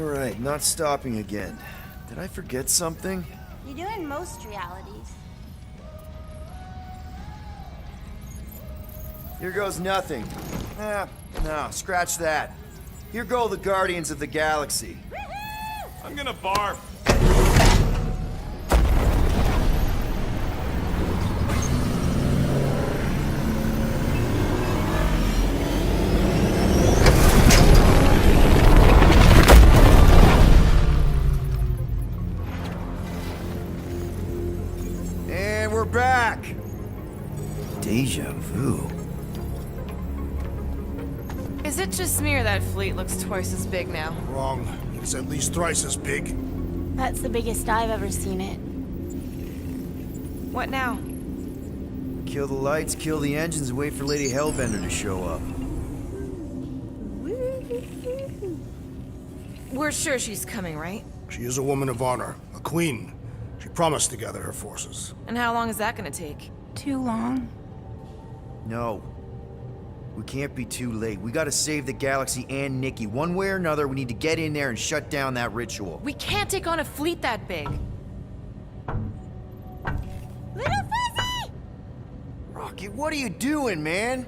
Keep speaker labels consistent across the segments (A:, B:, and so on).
A: Alright, not stopping again. Did I forget something?
B: You do in most realities.
A: Here goes nothing. No, scratch that. Here go the Guardians of the Galaxy.
C: I'm gonna barf.
A: And we're back! Deja vu.
D: Is it just me or that fleet looks twice as big now?
E: Wrong. It's at least thrice as big.
B: That's the biggest I've ever seen it.
D: What now?
A: Kill the lights, kill the engines, and wait for Lady Hellbender to show up.
D: We're sure she's coming, right?
E: She is a woman of honor, a queen. She promised to gather her forces.
D: And how long is that gonna take?
B: Too long.
A: No. We can't be too late. We gotta save the galaxy and Nikki. One way or another, we need to get in there and shut down that ritual.
D: We can't take on a fleet that big.
B: Little Fuzzy!
A: Rocket, what are you doing, man?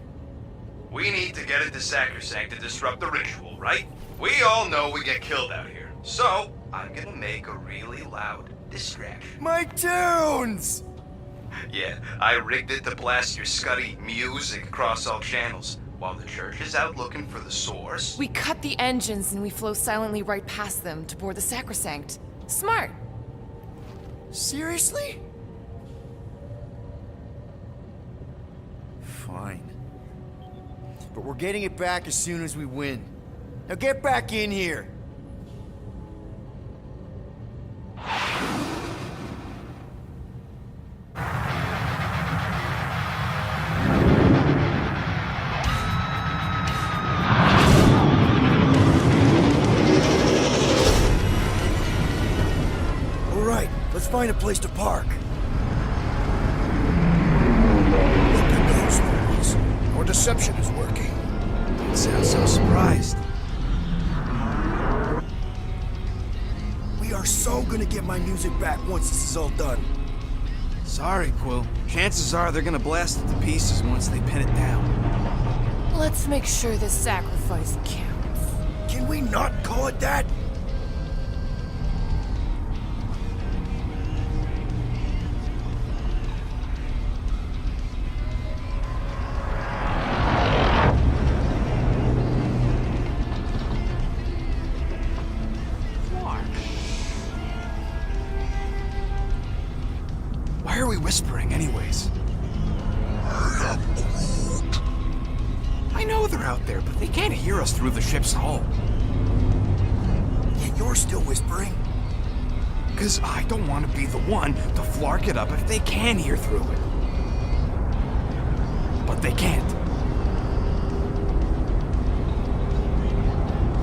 F: We need to get into Sacrosanct to disrupt the ritual, right? We all know we get killed out here. So, I'm gonna make a really loud distraction.
A: My tunes!
F: Yeah, I rigged it to blast your scuddy music across all channels, while the church is out looking for the source.
D: We cut the engines and we flow silently right past them to board the Sacrosanct. Smart.
A: Seriously? Fine. But we're getting it back as soon as we win. Now get back in here! Alright, let's find a place to park.
E: Look at those movies. Our deception is working.
A: You sound so surprised. We are so gonna get my music back once this is all done.
G: Sorry, Quill. Chances are they're gonna blast it to pieces once they pin it down.
D: Let's make sure this sacrifice counts.
A: Can we not call it that?
G: Why are we whispering anyways? I know they're out there, but they can't hear us through the ship's hull.
A: Yet you're still whispering.
G: Because I don't want to be the one to flark it up if they can hear through it. But they can't.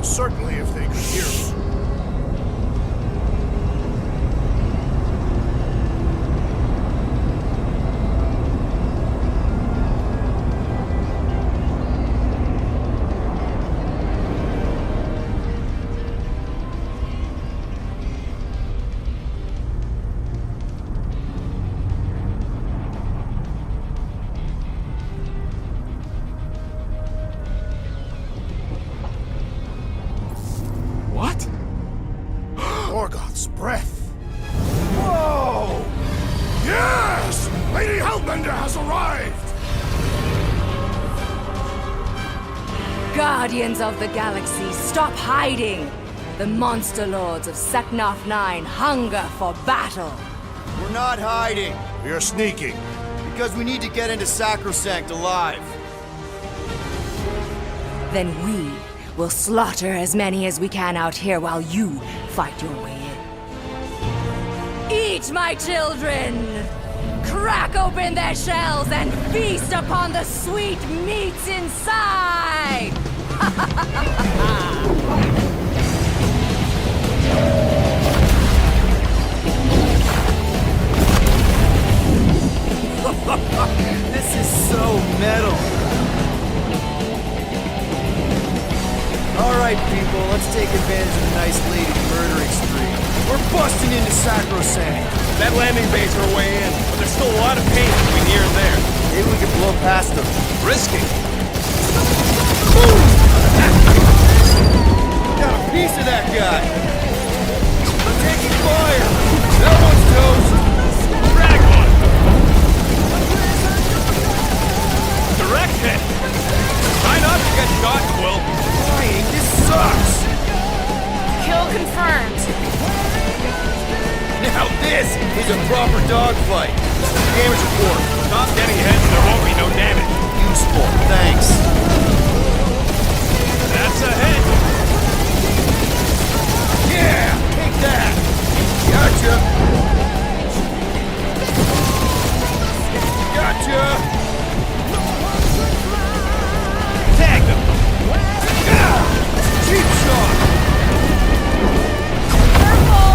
E: Certainly if they could hear us.
G: What?
E: Morgoth's breath. Whoa! Yes! Lady Hellbender has arrived!
H: Guardians of the Galaxy, stop hiding! The monster lords of Seknarf 9 hunger for battle!
A: We're not hiding,
E: We are sneaking.
A: because we need to get into Sacrosanct alive.
H: Then we will slaughter as many as we can out here while you fight your way in. Eat, my children! Crack open their shells and feast upon the sweet meats inside!
A: This is so metal. All right. Alright, people, let's take advantage of the nice lady's murdering spree. We're busting into Sacrosanct.
C: That landing bay's our way in, but there's still a lot of pain between here and there.
A: Maybe we can blow past them.
C: Risky.
A: Got a piece of that guy. I'm taking fire. That one's toast.
C: Drag one. Direct hit. Try not to get shot, Quill.
A: Flying, this sucks.
D: Kill confirmed.
A: Now this is a proper dogfight. Damage report.
C: Stop getting hit and there won't be no damage.
A: Useful, thanks.
C: That's a hit.
A: Yeah, take that. Gotcha. Gotcha.
C: Tag them.
A: Cheap shot.
B: Careful!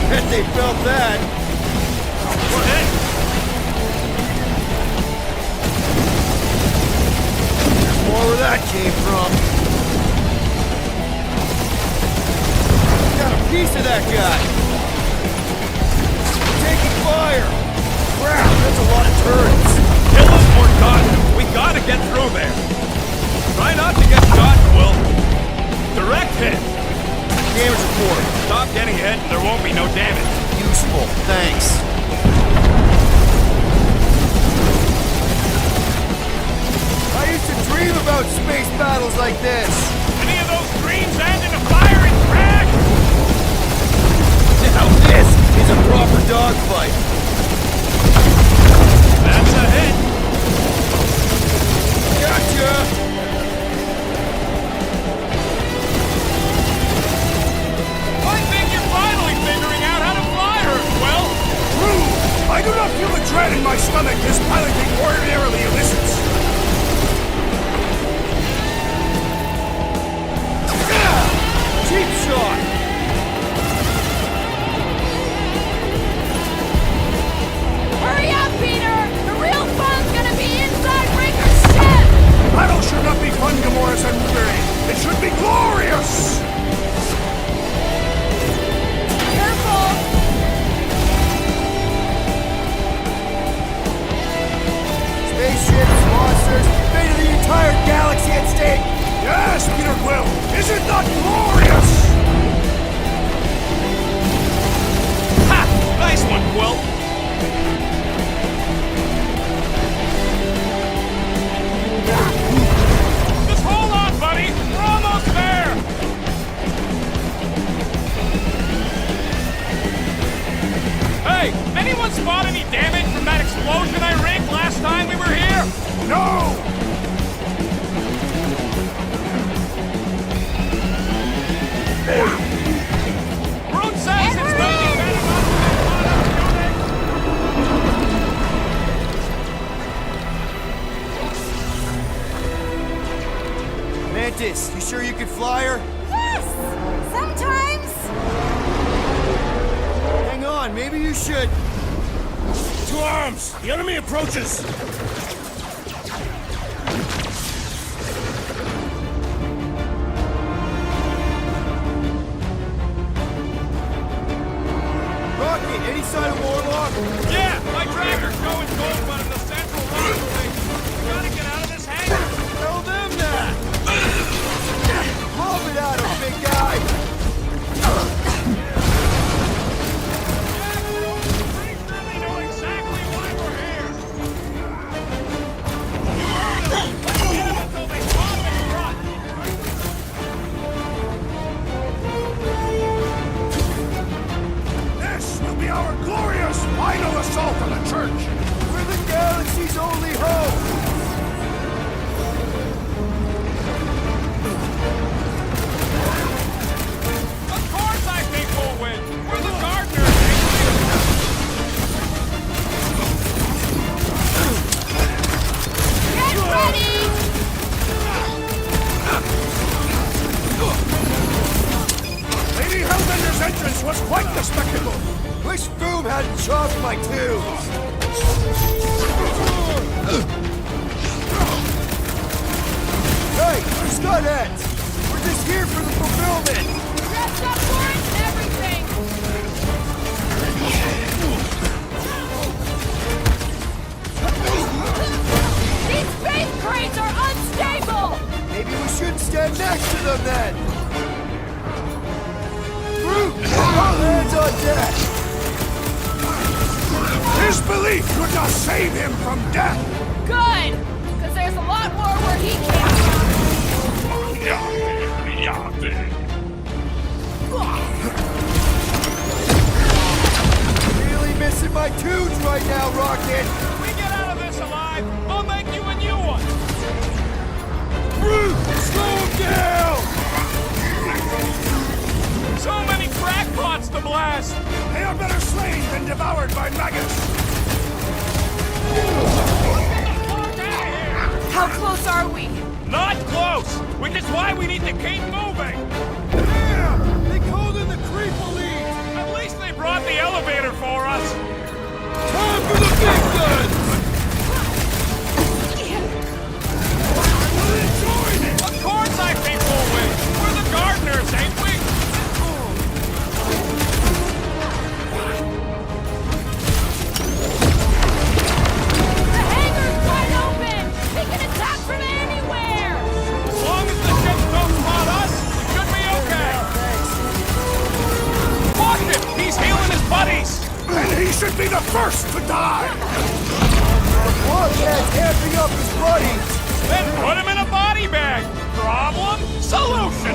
A: Bet they felt that.
C: We're hit.
A: There's more where that came from. Got a piece of that guy. Taking fire. Crap, that's a lot of turrets.
C: Kill us or dodge them. We gotta get through there. Try not to get shot, Quill. Direct hit.
A: Damage report.
C: Stop getting hit and there won't be no damage.
A: Useful, thanks. I used to dream about space battles like this.
C: Any of those dreams end in a fiery crash?
A: Now this is a proper dogfight.
C: That's a hit.
A: Gotcha.
C: I think you're finally figuring out how to fly her, Quill.
E: True! I do not feel the dread in my stomach as piloting ordinarily elicits.
A: Cheap shot.
H: Hurry up, Peter! The real fun's gonna be inside Breaker's ship!
E: Battle should not be fun, Gamora Century. It should be glorious!
H: Careful!
A: Spaceships, monsters, fate of the entire galaxy at stake.
E: Yes, Peter Quill! Is it not glorious?
C: Ha! Nice one, Quill. Just hold on, buddy. We're almost there. Hey, anyone spot any damage from that explosion I rigged last time we were here?
E: No!
C: Groot says it's nothing better not
A: Mantis, you sure you could fly her?
B: Yes! Sometimes!
A: Hang on, maybe you should.
E: To arms! The enemy approaches!
A: Rocket, any sign of Warlock?
C: Yeah, my tracker's going cold, but in the central runway. We gotta get out of this hangar.
A: Tell them that! Lob it at him, big guy!
C: Pretty sure they know exactly why we're here. You heard them. Let's get them until they pop and run.
E: This will be our glorious final assault on the church!
A: We're the galaxy's only hope!
C: Of course I think we'll win. We're the gardeners.
B: Get ready!
E: Lady Hellbender's entrance was quite the spectacle!
A: Wish Boom hadn't chopped my tubes! Hey, Scutheads! We're just here
C: moving!
B: Dressed up for it and everything! These faith crates are unstable!
A: Maybe we shouldn't stand next to them then! Groot! Hands on deck!
E: His belief could not save him from death!
B: Good! Because there's a lot more where he came from!
A: Really missing my tunes right now, Rocket!
C: If we get out of this alive, I'll make you a new one!
E: Groot, slow him down!
C: So many crackpots to blast!
E: They are better slain than devoured by maggots!
B: How close are we?
C: Not close! Which is why we need to keep moving!
E: Damn! They called in the creep elite!
C: At least they brought the elevator for us!
E: Time for the big guns!
C: Of course I think we'll win! We're the gardeners, ain't we?
B: The hangar's wide open! We can attack from anywhere!
C: As long as the ships don't spot us, we should be okay! Watch him! He's healing his buddies!
E: And he should be the first to die!
A: Blockhead's amping up his buddies!
C: Then put him in a body bag! Problem? Solution!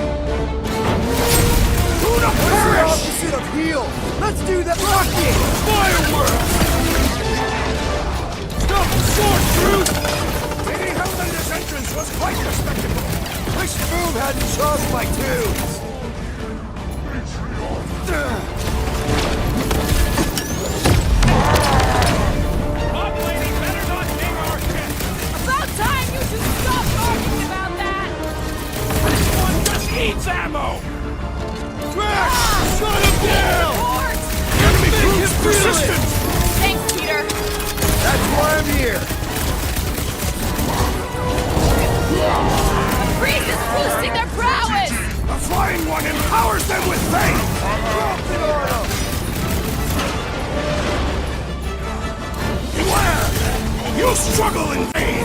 E: Who to
A: What's the
E: perish!
A: opposite of heal? Let's do that! Rocket!
E: Fireworks! Stop the sword, Groot! Lady Hellander's entrance was quite a spectacle!
A: Wish Boom hadn't chopped my tunes!
C: Bob Lady better not ding our ship!
B: About time you two stop talking about that!
C: This one just eats ammo!
E: Drax! Shut him down!
B: Report!
E: Enemy proves persistent!
B: Thanks, Peter!
A: That's why I'm here!
B: The breeze is boosting their prowess!
E: The Flying One empowers them with faith!
A: Drop it on 'em!
E: Beware! You struggle in vain!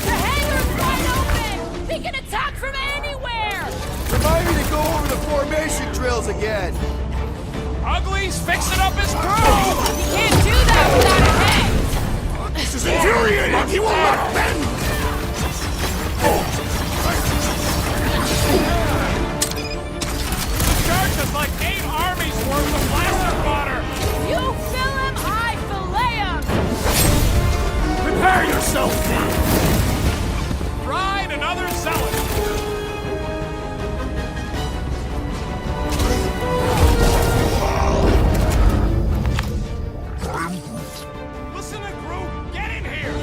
B: The hangar's wide open! We can attack from anywhere!
A: Remind me to go over the formation drills again!
C: Ugly's fixing up his crew!
B: You can't do that without a head!
E: This is infuriating! He will not bend!
C: Charge us like 8 armies worth of blaster fodder!
B: You fill him, I fillet him!
E: Prepare yourself!
C: Ride another zealot! Listen to Groot! Get in here!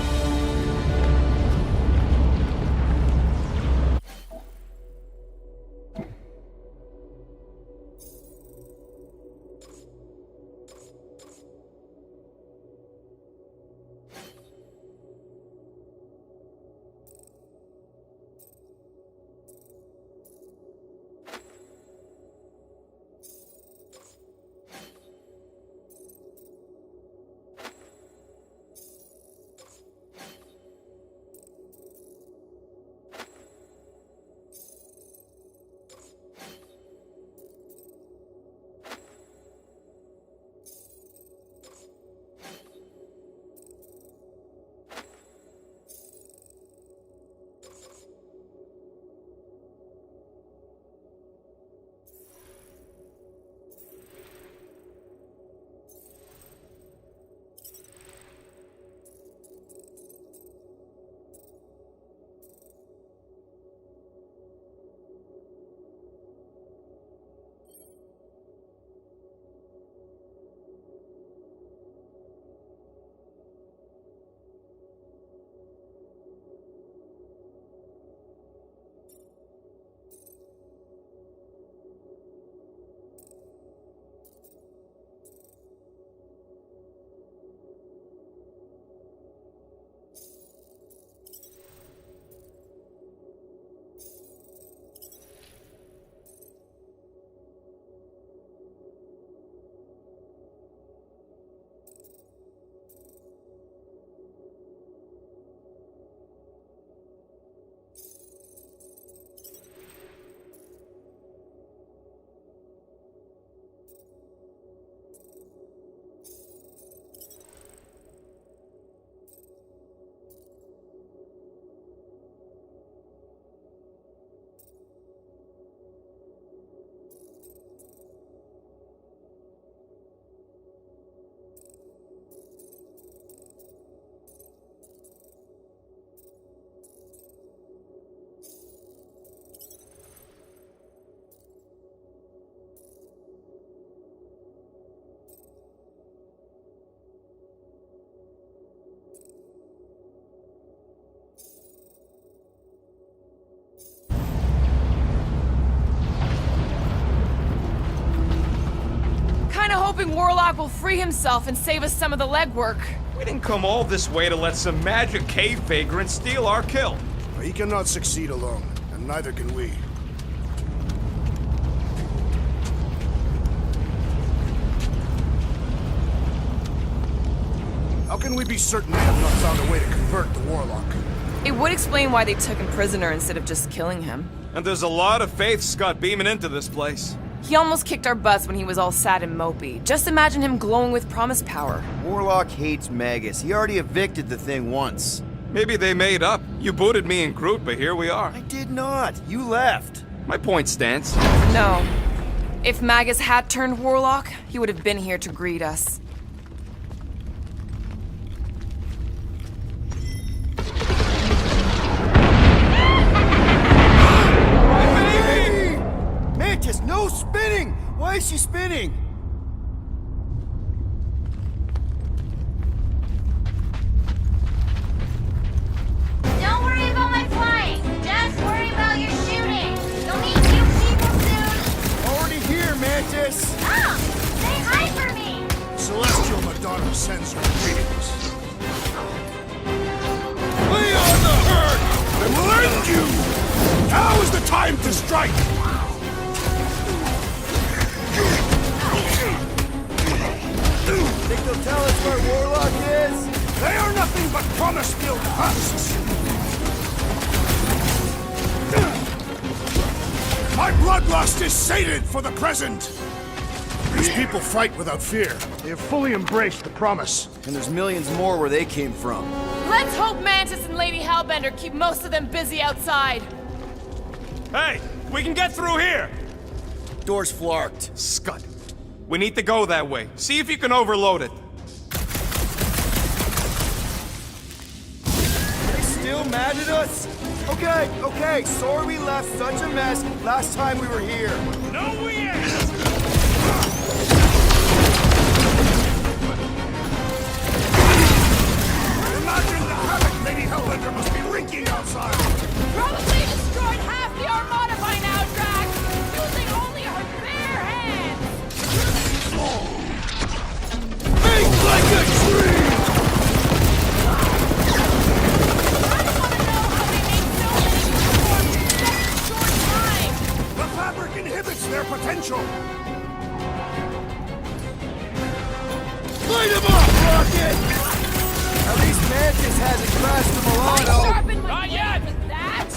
D: hoping Warlock will free himself and save us some of the legwork.
C: We didn't come all this way to let some magic cave vagrant steal our kill.
E: He cannot succeed alone, and neither can we. How can we be certain they have not found a way to convert the Warlock?
D: It would explain why they took him prisoner instead of just killing him.
C: And there's a lot of faith Scott beaming into this place.
D: He almost kicked our butts when he was all sad and mopey. Just imagine him glowing with promise power.
A: Warlock hates Magus. He already evicted the thing once.
C: Maybe they made up. You booted me and Groot, but here we are.
A: I did not. You left.
C: My point stands.
D: No. If Magus had turned Warlock, he would have been here to greet us.
A: Mantis, no spinning! Why is she spinning?
B: Don't worry about my flying. Just worry about your shooting. You'll need two people soon.
A: Already here, Mantis!
B: Ah! Say hi for me!
E: Celestial Madonna sends her greetings.
A: Lay on the herd!
E: I will end you! Now is the time to strike!
A: Think they'll tell us where Warlock is?
E: They are nothing but promise-filled husks! My bloodlust is sated for the present! These people fight without fear. They have fully embraced the promise.
A: And there's millions more where they came from.
D: Let's hope Mantis and Lady Hellbender keep most of them busy outside.
C: Hey, we can get through here!
A: Door's flarked.
C: Scott, we need to go that way. See if you can overload it.
A: Are they still mad at us? Okay, sorry we left such a mess last time we were here.
C: No, we ain't!
E: Imagine the havoc Lady Hellbender must be wreaking outside!
B: Probably destroyed half the Armada by now, Drax! Using only her bare hands!
A: Think like a tree!
B: I want to know how they made so many uniforms in such a short time!
E: The fabric inhibits their potential!
A: Light him up, Rocket! At least Mantis hasn't crashed the Milano.
B: Sharpen my
C: Not yet.
B: blade with that!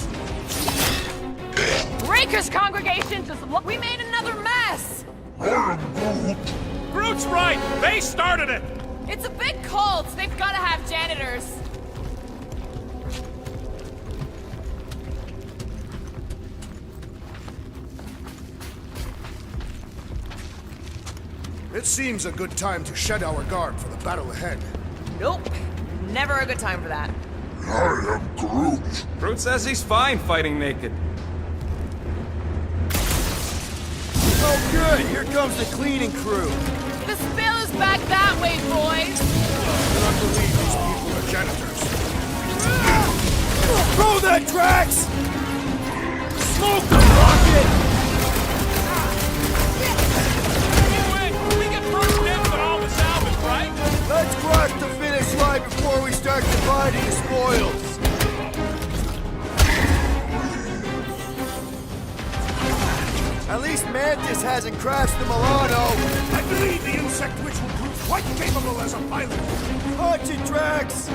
D: Breakers congregation just we made another mess!
C: Groot's right! They started it!
D: It's a big cult. They've got to have janitors.
E: It seems a good time to shed our guard for the battle ahead.
D: Nope. Never a good time for that.
C: Groot says he's fine fighting naked.
A: Oh good, here comes the cleaning crew.
D: The spill is back that way, boys.
E: I cannot believe these people are janitors.
A: Throw that, Drax! Smoke the Rocket!
C: We get first dibs on all the salvage, right?
A: Let's cross the finish line before we start dividing the spoils. At least Mantis hasn't crashed the Milano.
E: I believe the insect witch will prove quite capable as a pilot.
A: Punch it, Drax!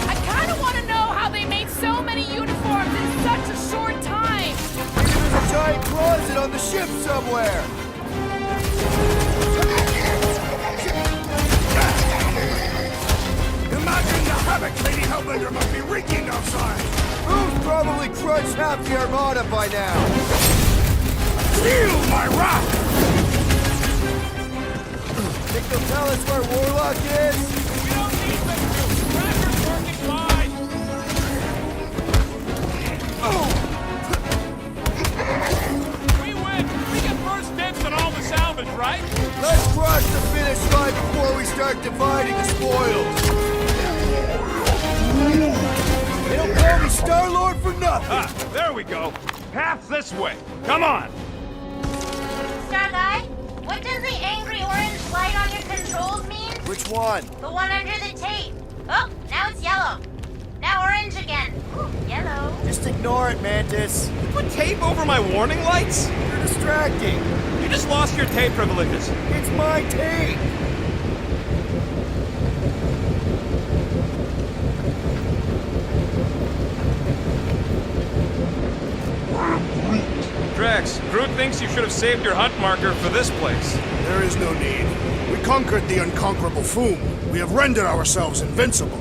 D: I kind of want to know how they made so many uniforms in such a short time.
A: Maybe there's a giant closet on the ship somewhere.
E: Imagine the havoc Lady Hellbender must be wreaking outside.
A: Who's probably crushed half the Armada by now?
E: Feel my wrath!
A: Think they'll tell us where Warlock is?
C: We don't need them to. Tracker's working fine. We win. We get first dibs on all the salvage, right?
A: Let's cross the finish line before we start dividing the spoils. They don't call me Star-Lord for nothing.
C: Ah, there we go. Path's this way. Come on.
B: Star Guy, what does the angry orange light on your controls mean?
A: Which one?
B: The one under the tape. Oh, now it's yellow. Now orange again. Ooh, yellow.
A: Just ignore it, Mantis.
C: Put tape over my warning lights?
A: You're distracting.
C: You just lost your tape privileges.
A: It's my tape.
C: Drax, Groot thinks you should have saved your hunt marker for this place.
E: There is no need. We conquered the unconquerable Foom. We have rendered ourselves invincible.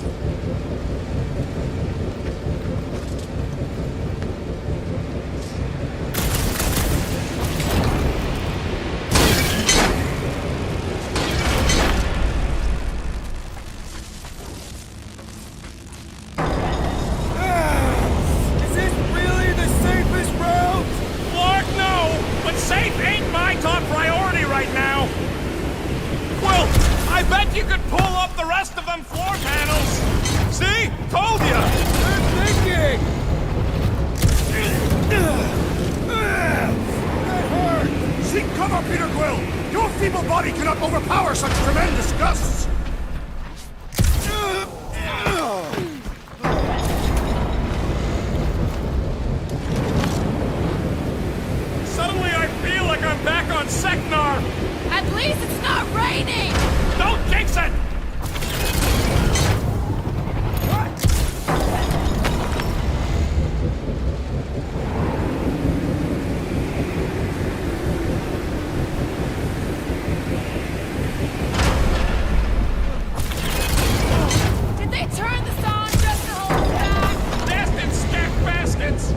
A: Is this really the safest route?
C: Lord, no! But safe ain't my top priority right now! Well, I bet you could pull up the rest of them floor panels! See? Told ya!
A: Good thinking!
E: That hurt! Seek cover, Peter Quill! Your feeble body cannot overpower such tremendous gusts!
C: Suddenly I feel like I'm back on Seknar!
D: At least it's not raining!
C: Don't jinx it!
D: Did they turn this on just to hold us back?
C: Bastard stack baskets!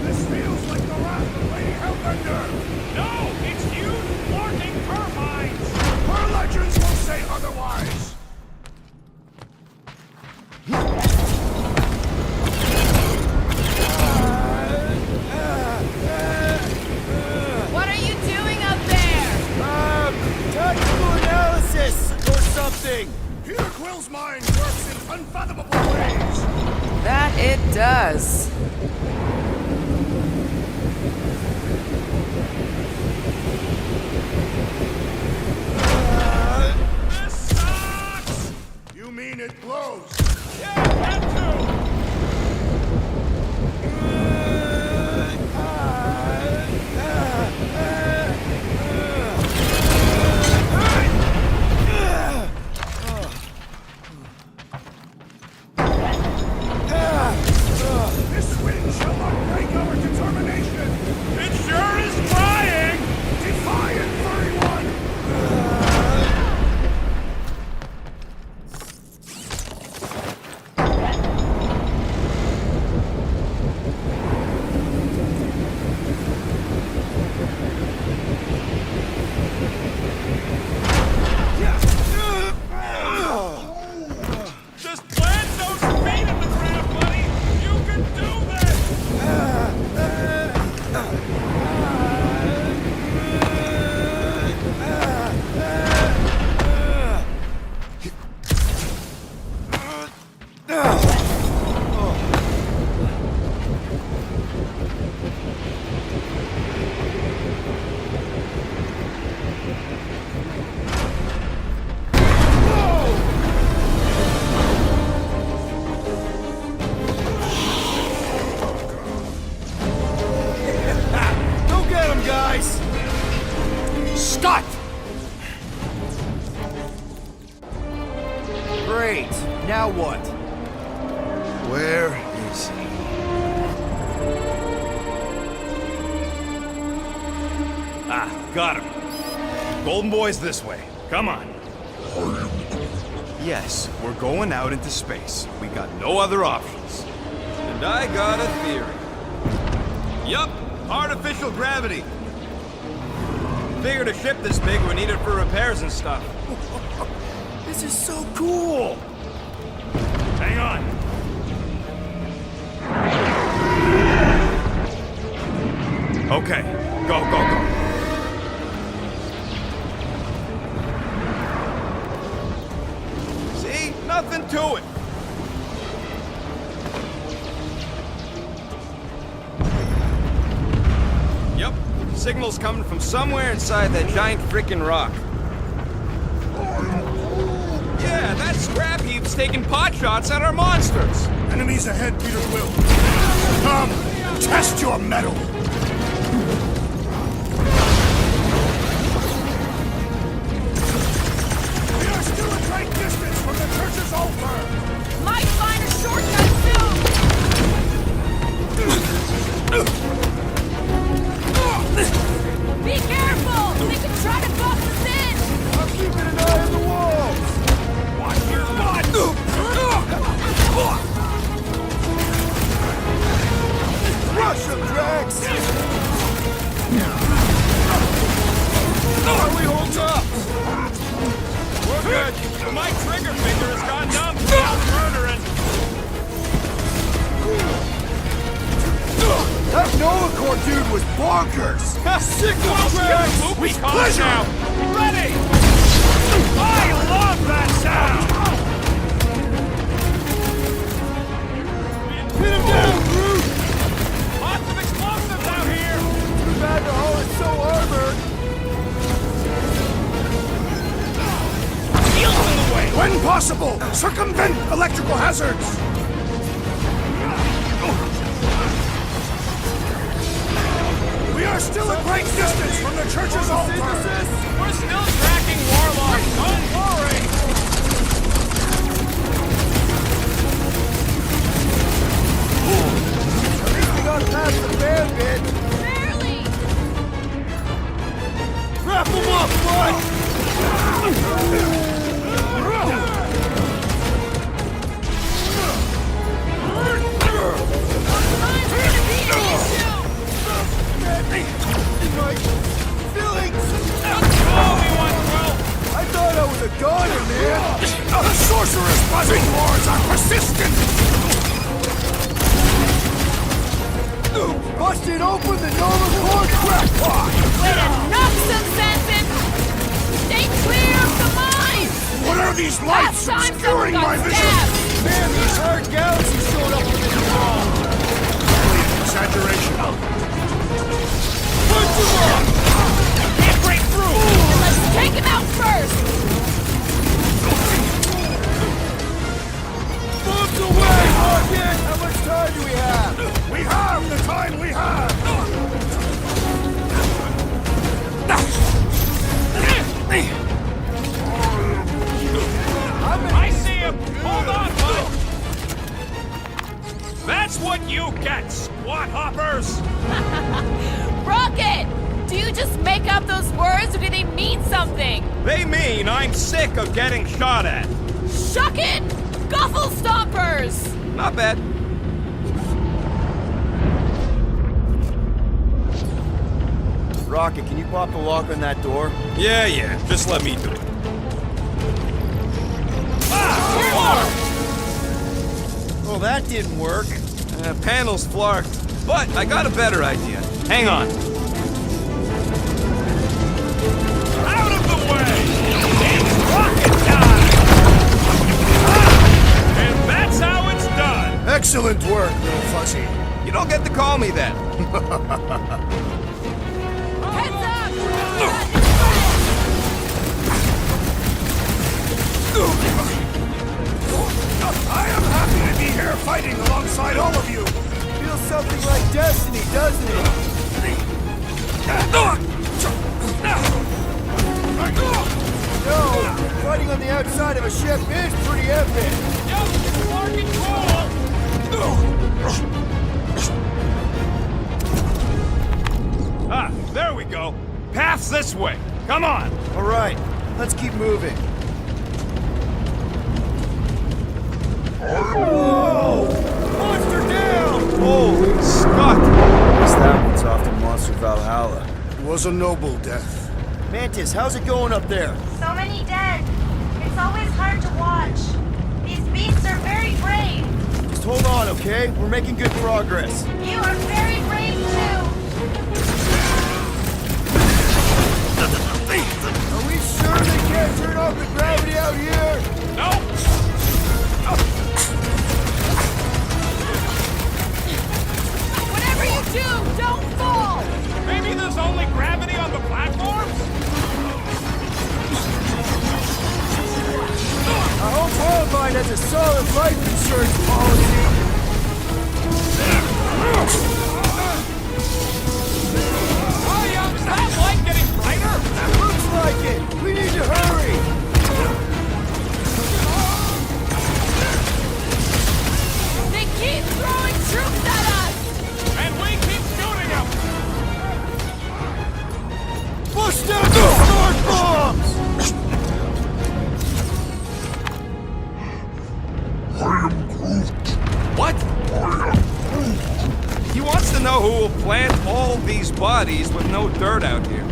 E: This feels like the wrath of Lady Hellbender!
C: No! It's huge flarking turbines!
E: Her legends will say otherwise!
D: What are you doing up there?
A: Tactical analysis or something.
E: Peter Quill's mind works in unfathomable ways!
I: That it does.
C: This sucks!
E: You mean it blows?
C: Yeah, that too!
E: This wind shall not break our determination!
C: It sure is trying!
E: Defiant Furry One!
C: Just plant those feet in the ground, buddy! You can do this!
A: Go get him, guys!
E: Scott!
A: Great. Now what? Where is he?
C: Ah, got him. Golden Boy's this way. Come on. Yes, we're going out into space. We got no other options. And I got a theory. Yup, artificial gravity. Figured a ship this big would need it for repairs and stuff.
A: This is so cool!
C: Hang on. Okay, go, go, go. See? Nothing to it. Yep, signal's coming from somewhere inside that giant frickin' rock. Yeah, that scrap heap's taking pot shots at our monsters.
E: Enemies ahead, Peter Quill. Come, test your mettle. We are still a great distance from the church's altar.
D: Might find a shortcut soon. Be careful! They can try to box us in!
E: I'm keeping an eye on the walls. Watch your butt. Rush him, Drax!
C: How we hold up? We're good. My trigger finger has gone numb from all the murdering.
E: That Nova Corps dude was bonkers!
C: Sick of Drax!
E: We pleasure!
C: Now. Ready! I love that sound!
E: Hit him down, Groot!
C: Lots of explosives out here!
E: Too bad the hull is so armored!
C: Shields in the way!
E: When possible, circumvent electrical hazards! We are still a great distance from the church's altar!
C: We're still tracking Warlock, don't worry!
E: At least we got past the fan bit!
D: Barely!
E: Wrap him up, bud!
D: Mine's gonna be an issue!
E: My feelings!
C: Obi-Wan Quill!
E: I thought I was a goner, man! The sorcerer's buzzing horns are persistent! Busted open the Nova Corps crackpot!
D: Way to knock some sense in! Stay clear of the mines!
E: What are these lights
D: Last time
E: obscuring
D: someone
E: my
D: got
E: vision?
D: stabbed!
E: Man, these hard galaxies showed up with this wall! Exaggeration. Punch him up!
C: Can't break through!
D: Let's take him out first!
E: Bombs away, Rocket! How much time do we have? We have the time we have!
C: I see him! Hold on, bud! That's what you get, squat hoppers!
D: Rocket! Do you just make up those words or do they mean something?
C: They mean I'm sick of getting shot at.
D: Shuck it! Guffle stompers!
C: Not bad.
A: Rocket, can you pop the lock on that door?
C: Yeah, just let me do it.
A: Oh, that didn't work.
C: Panel's flarked, but I got a better idea. Hang on. Out of the way! It's rocket time! And that's how it's done!
E: Excellent work, little Fuzzy.
C: You don't get to call me that.
D: Heads up!
E: I am happy to be here fighting alongside all of you. Feels something like destiny, doesn't it? No, fighting on the outside of a ship is pretty epic.
C: Yep, it's fucking cool! Ah, there we go. Path's this way. Come on.
A: All right, let's keep moving.
E: Whoa! Monster down!
C: Holy Scott!
A: Guess that one's off to Monster Valhalla.
E: It was a noble death.
A: Mantis, how's it going up there?
B: So many dead. It's always hard to watch. These beasts are very brave.
A: Just hold on, okay? We're making good progress.
B: You are very brave too.
A: Command has a solid life insurance policy.
C: Oh, young, is that light getting brighter?
A: Looks like it. We need to hurry.
D: They keep throwing troops at us!
C: And we keep shooting them!
A: Bust down those smart bombs!
C: What? He wants to know who will plant all these bodies with no dirt out here.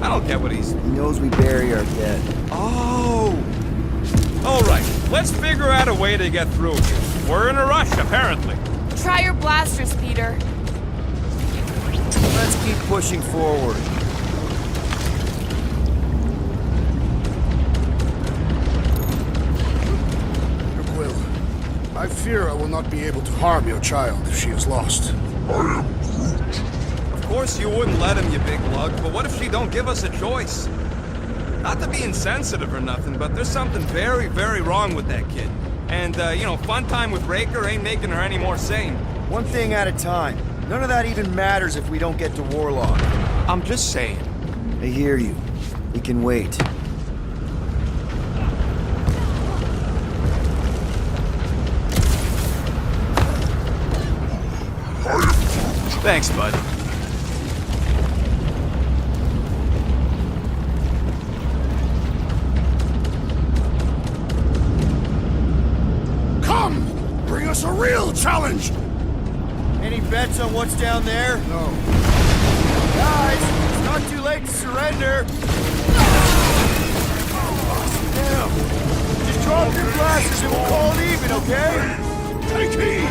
C: I don't get what he's...
A: He knows we bury our dead.
C: Oh! Alright, let's figure out a way to get through here. We're in a rush, apparently.
D: Try your blasters, Peter.
A: Let's keep pushing forward.
E: Will, I fear I will not be able to harm your child if she is lost.
C: Of course you wouldn't let him, you big lug, but what if she don't give us a choice? Not to be insensitive or nothing, but there's something very, very wrong with that kid. And, fun time with Raker ain't making her any more sane.
A: One thing at a time. None of that even matters if we don't get to Warlock.
C: I'm just saying.
A: I hear you. We can wait.
C: Thanks, bud.
E: Come! Bring us a real challenge!
A: Any bets on what's down there?
E: No.
A: Guys, it's not too late to surrender. Now, just drop your blasters and we'll call it even, okay?
E: Take heed!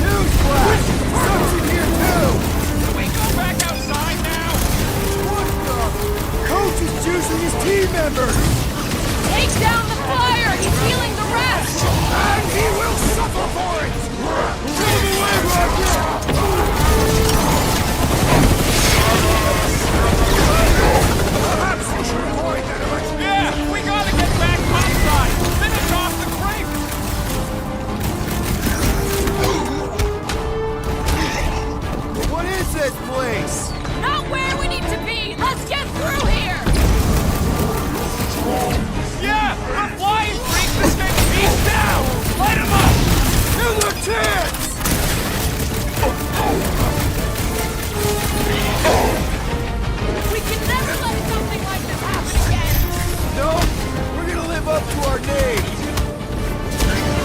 A: Newsflash! Sucks in here too!
C: Can we go back outside now?
A: What the? Coach is juicing his team members!
D: Take down the flyer! He's healing the rest!
E: And he will suffer for it!
A: Move away, Roger!
E: Perhaps we should avoid that election.
C: Yeah, we gotta get back outside. Finish off the creep.
A: What is this place?
D: Not where we need to be! Let's get through here!
C: Yeah, the flying freak escaped. He's down. Light him up.
A: Here's our chance!
D: We can never let something like this happen again!
A: No, we're gonna live up to our name.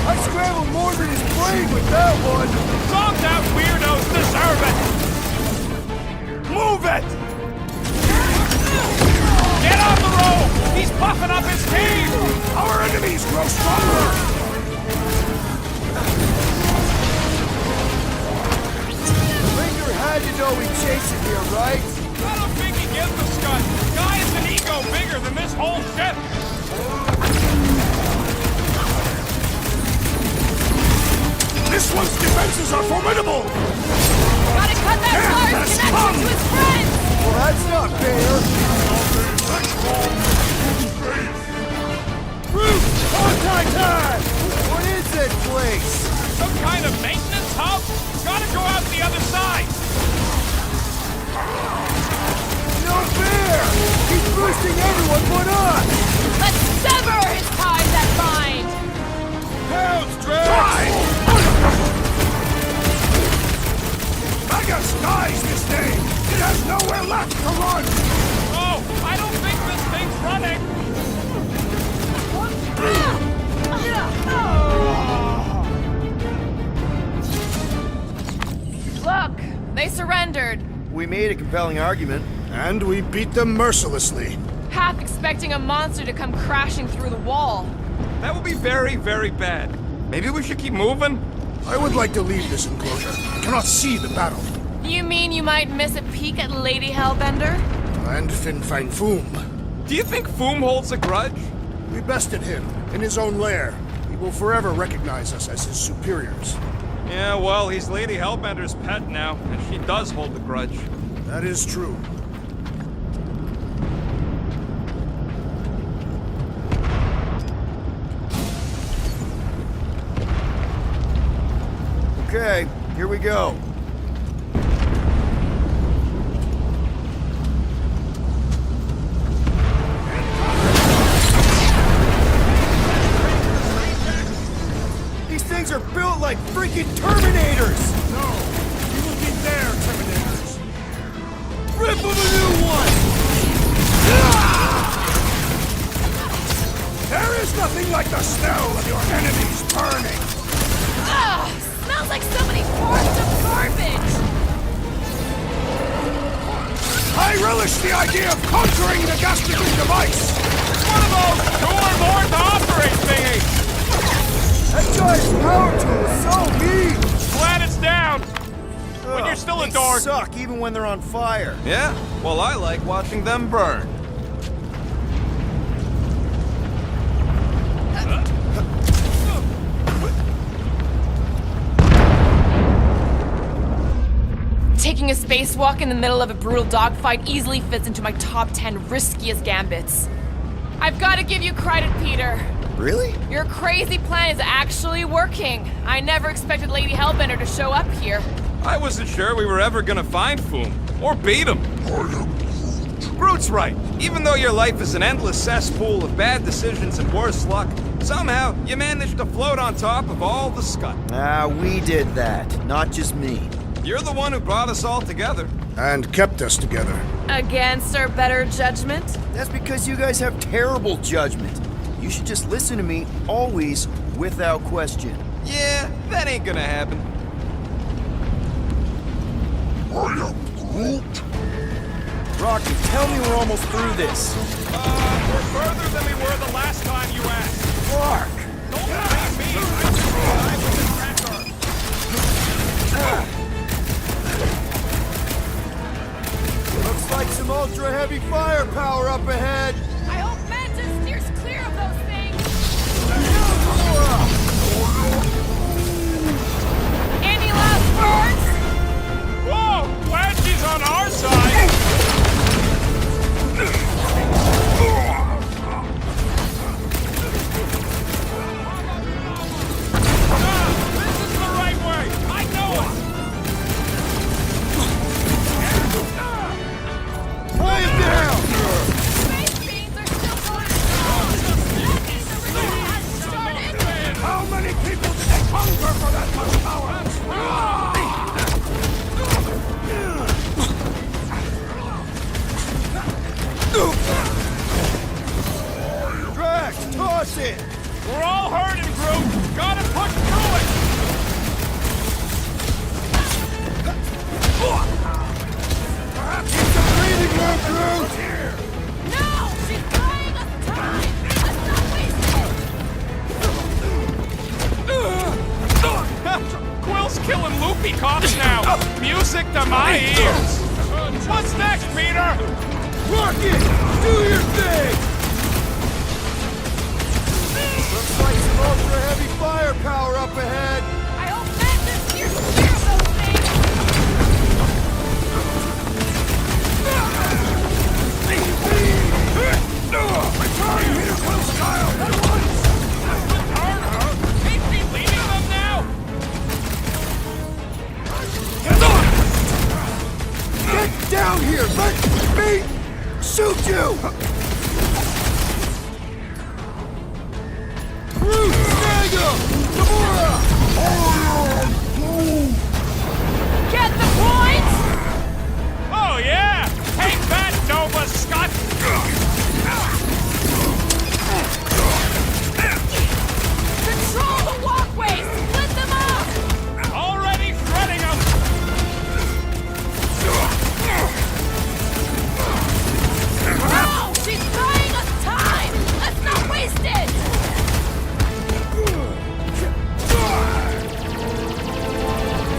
A: I scrambled more than his brain with that one.
C: Zonked out weirdos deserve it. Move it. Get on the road. He's buffing up his team.
E: Our enemies grow stronger!
A: Ranger had to know we chase it here, right?
C: I don't think he gives a scut. Guy has an ego bigger than this whole ship.
E: This one's defenses are formidable!
D: Gotta cut that Lars connection to his friends!
A: Well, that's not fair. Root! Contact time! What is this place?
C: Some kind of maintenance hub? Gotta go out the other side.
A: No fair! He's boosting everyone but us!
D: Let's sever his ties that bind!
A: Pounds, Drax!
E: Try! Magus dies this day! It has nowhere left to run!
C: Oh, I don't think this thing's running.
D: Look, they surrendered.
A: We made a compelling argument.
E: And we beat them mercilessly.
D: Half expecting a monster to come crashing through the wall.
C: That would be very, very bad. Maybe we should keep moving?
E: I would like to leave this enclosure. I cannot see the battle.
D: You mean you might miss a peek at Lady Hellbender?
E: And Fin Fang Foom.
C: Do you think Foom holds a grudge?
E: We bested him in his own lair. He will forever recognize us as his superiors.
C: Yeah, well, he's Lady Hellbender's pet now, and she does hold the grudge.
E: That is true.
A: Okay, here we go. These things are built like freaking Terminators!
E: No, you will be their Terminators.
A: Rip them a new one!
E: There is nothing like the smell of your enemies burning.
D: Ugh! Smells like somebody forced some garbage!
E: I relish the idea of conquering the Gastagen device.
C: It's one of those door-born to operate thingies!
A: That guy's power tool is so mean!
C: Glad it's down! When
A: Ugh,
C: you're still a
A: they
C: dork.
A: suck even when they're on fire.
C: Yeah? Well, I like watching them burn.
D: Taking a spacewalk in the middle of a brutal dogfight easily fits into my top 10 riskiest gambits. I've got to give you credit, Peter.
A: Really?
D: Your crazy plan is actually working. I never expected Lady Hellbender to show up here.
C: I wasn't sure we were ever gonna find Foom, or beat him. Groot's right. Even though your life is an endless cesspool of bad decisions and worse luck, somehow you managed to float on top of all the scud.
A: Ah, we did that, not just me.
C: You're the one who brought us all together.
E: And kept us together.
D: Against our better judgment?
A: That's because you guys have terrible judgment. You should just listen to me, always, without question.
C: Yeah, that ain't gonna happen.
A: Rocky, tell me we're almost through this.
C: We're further than we were the last time you asked.
A: Clark!
C: Don't blame me. I was the tracker.
A: Looks like some ultra-heavy firepower up ahead.
D: I hope Mantis steers clear of those things. Any last words?
C: Whoa! Glad she's on our side! This is the right way! I know it!
A: Play it down!
D: Space beams are still going strong. That means the revolt has started.
E: How many people did they hunger for that much power?
A: Drax, toss it!
C: We're all hurting, Groot! Gotta push through it!
A: Keep the breathing room, Groot!
D: No! She's buying us time! Let's not waste it!
C: Quill's killing loopy cops now! Music to my ears! What's next, Peter?
A: Rocket, do your thing! Looks like some ultra-heavy firepower up ahead.
D: I hope Mantis steers clear of those things.
E: Return Peter Quill's style at once!
C: Ain't we leading them now?
A: Get down here! Let me shoot you! Groot, snag him! Gamora!
D: Get the point?
C: Oh yeah! Take that, Nova Scott!
D: Control the walkway! Split them up!
C: Already shredding them!
D: No! She's buying us time! Let's not waste it!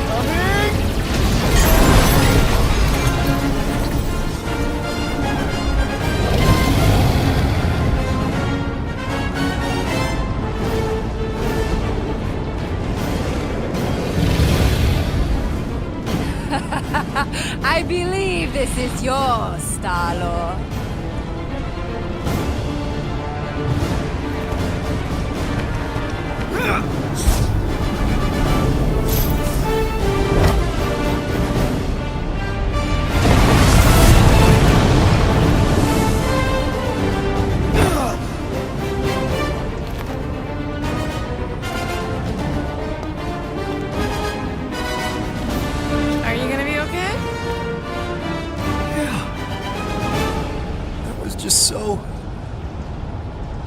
A: Coming!
H: I believe this is yours, Star-Lord.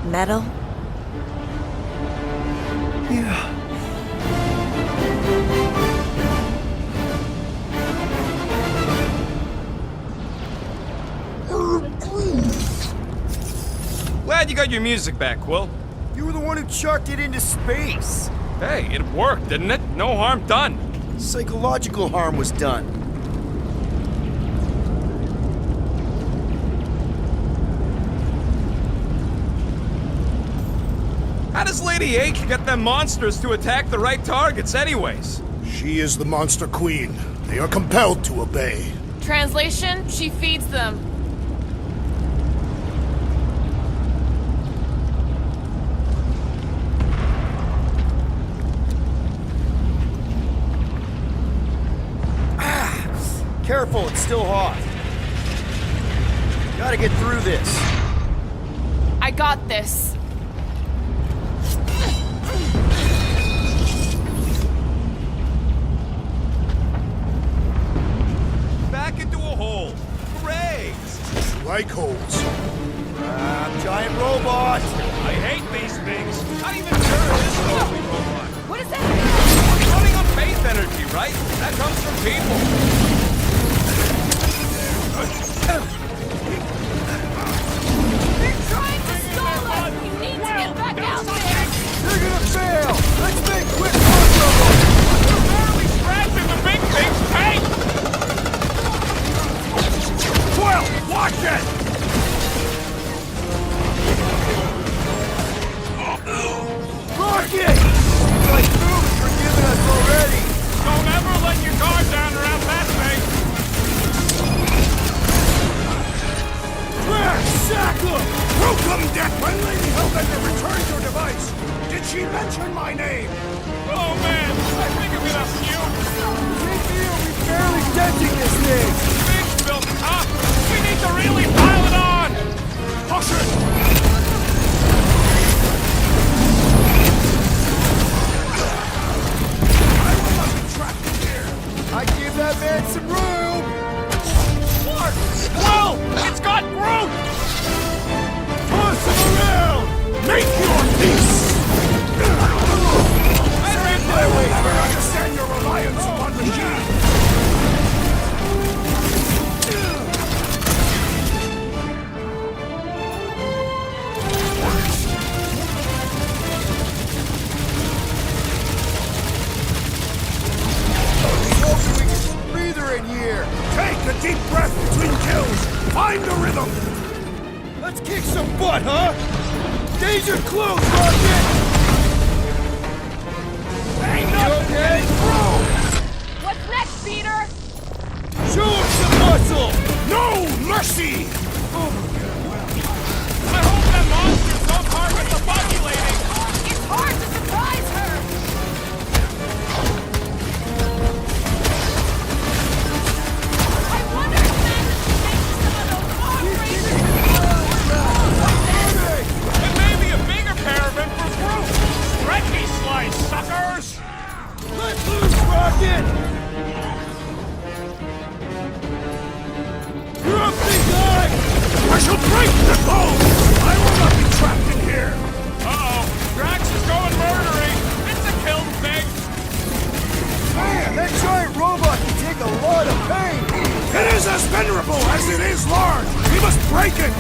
H: Metal?
A: Yeah.
C: Glad you got your music back, Quill.
A: You were the one who chucked it into space.
C: Hey, it worked, didn't it? No harm done.
A: Psychological harm was done.
C: How does Lady H get them monsters to attack the right targets anyways?
E: She is the Monster Queen. They are compelled to obey.
D: Translation, she feeds them.
A: Careful, it's still hot. Gotta get through this.
D: I got this.
C: Back into a hole. Hooray!
E: Like holes.
A: Giant robot!
C: I hate these things. Not even sure it is a movie robot.
D: What is that?
C: It's running on faith energy, right? That comes from people.
D: They're trying to stall us! We need to get back out there!
A: They're gonna fail! Let's make quick work of them!
C: We're barely scratching the big thing's tank!
E: Quill, watch it!
A: Rocket! Like Boom's forgiven us already!
C: Don't ever let your guard down around that thing!
E: Where? Shackle! Welcome, Death! When Lady Hellbender returned your device, did she mention my name?
C: Oh man, I think I'm gonna puke!
A: We're barely denting this thing!
C: Thing's built up! We need to really pile it on!
E: Push it! I will not be trapped in here!
A: I give that man some room!
C: Clark! Whoa! It's got Groot!
E: Toss him around! Make your peace! I will never understand your reliance upon the G!
A: Breather in here!
E: Take a deep breath between kills! Find the rhythm!
A: Let's kick some butt, huh? Danger close, Rocket!
E: Ain't
A: You
E: nothing
A: okay?
D: What's next, Peter?
A: Show him some muscle!
E: No mercy!
C: I hope that monsters don't target the buggy lady!
D: It's hard to surprise her! I wonder if Madness can take some of those operators.
C: And maybe a bigger paraben for Groot! Stretchy slice, suckers!
A: Let loose, Rocket! You're up, big guy!
E: I shall break the code! I will not be trapped in here!
C: Uh-oh, Drax is going murdery! It's a kill thing!
A: Man, that giant robot can take a lot of pain!
E: It is as venerable as it is large! We must break it!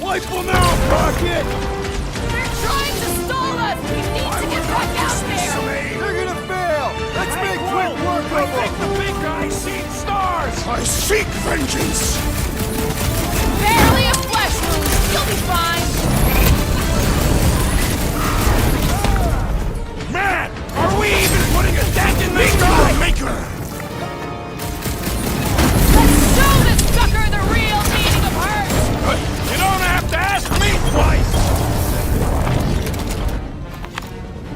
A: Wipe them out, Rocket!
D: They're trying to stall us! We need to get back out there!
A: They're gonna fail! Let's make quick work of them!
C: The big guy sees stars!
E: I seek vengeance!
D: Barely a flesh wound! You'll be fine!
E: Man! Are we even putting a dent in the sky? Maker!
D: Let's show this sucker the real meaning of hurt!
C: You don't have to ask me twice!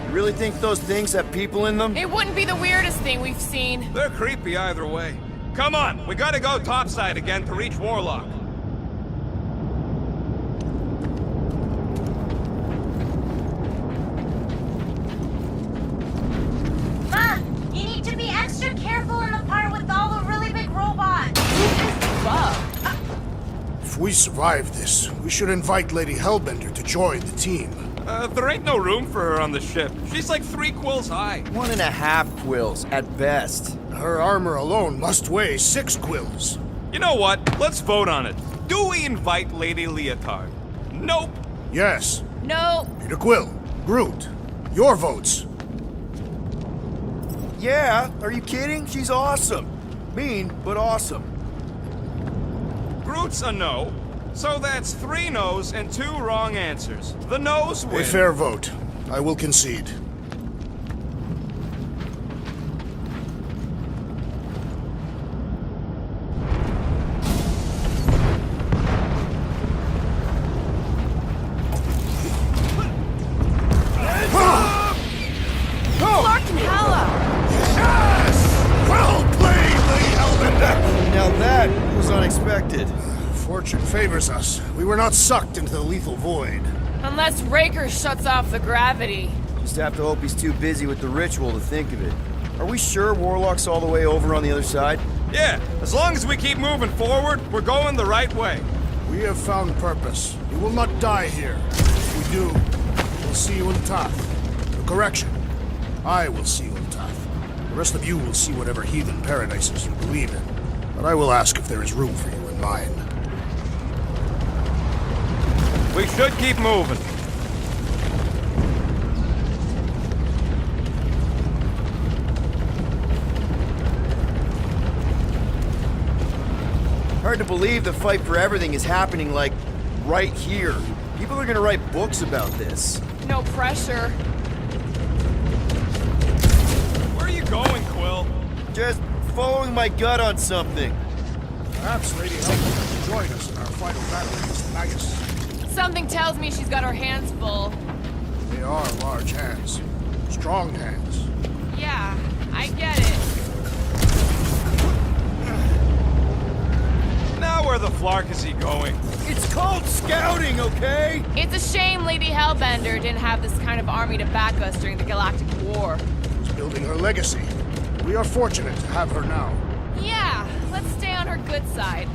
A: You really think those things have people in them?
D: It wouldn't be the weirdest thing we've seen.
C: They're creepy either way. Come on, we gotta go topside again to reach Warlock.
B: Ma, you need to be extra careful in the part with all the really big robots.
E: If we survive this, we should invite Lady Hellbender to join the team.
C: There ain't no room for her on the ship. She's like 3 quills high.
A: 1.5 quills at best.
E: Her armor alone must weigh 6 quills.
C: You know what? Let's vote on it. Do we invite Lady Leotard? Nope.
E: Yes.
D: No.
E: Peter Quill, Groot, your votes.
A: Yeah, are you kidding? She's awesome. Mean, but awesome.
C: Groot's a no. So that's 3 no's and 2 wrong answers. The no's win.
E: A fair vote. I will concede.
D: Clark and Hala!
E: Yes! Well played, Lady Hellbender!
A: Now that was unexpected.
E: Fortune favors us. We were not sucked into the lethal void.
D: Unless Raker shuts off the gravity.
A: Just have to hope he's too busy with the ritual to think of it. Are we sure Warlock's all the way over on the other side?
C: Yeah, as long as we keep moving forward, we're going the right way.
E: We have found purpose. We will not die here. If we do, we'll see you in Tath. Correction. I will see you in Tath. The rest of you will see whatever heathen paradises you believe in. But I will ask if there is room for you in mine.
C: We should keep moving.
A: Hard to believe the fight for everything is happening, like, right here. People are gonna write books about this.
D: No pressure.
C: Where are you going, Quill?
A: Just following my gut on something.
E: Perhaps Lady Hellbender will join us in our final battle against Magus.
D: Something tells me she's got her hands full.
E: They are large hands. Strong hands.
D: Yeah, I get it.
C: Now where the flark is he going?
A: It's called scouting, okay?
D: It's a shame Lady Hellbender didn't have this kind of army to back us during the Galactic War.
E: She's building her legacy. We are fortunate to have her now.
D: Yeah, let's stay on her good side.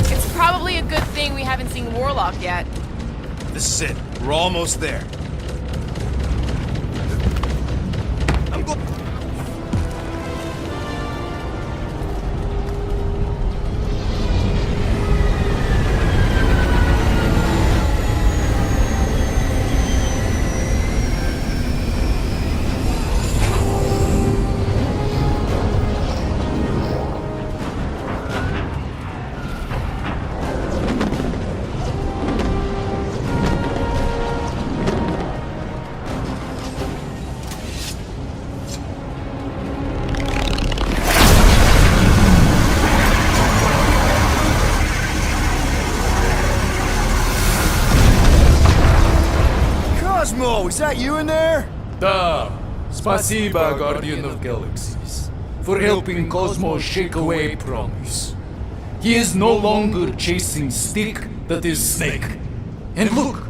D: It's probably a good thing we haven't seen Warlock yet.
C: This is it. We're almost there. I'm go-
A: Cosmo, is that you in there?
J: Da, spasiba, Guardian of Galaxies, for helping Cosmo shake away promise. He is no longer chasing stick that is snake. And look,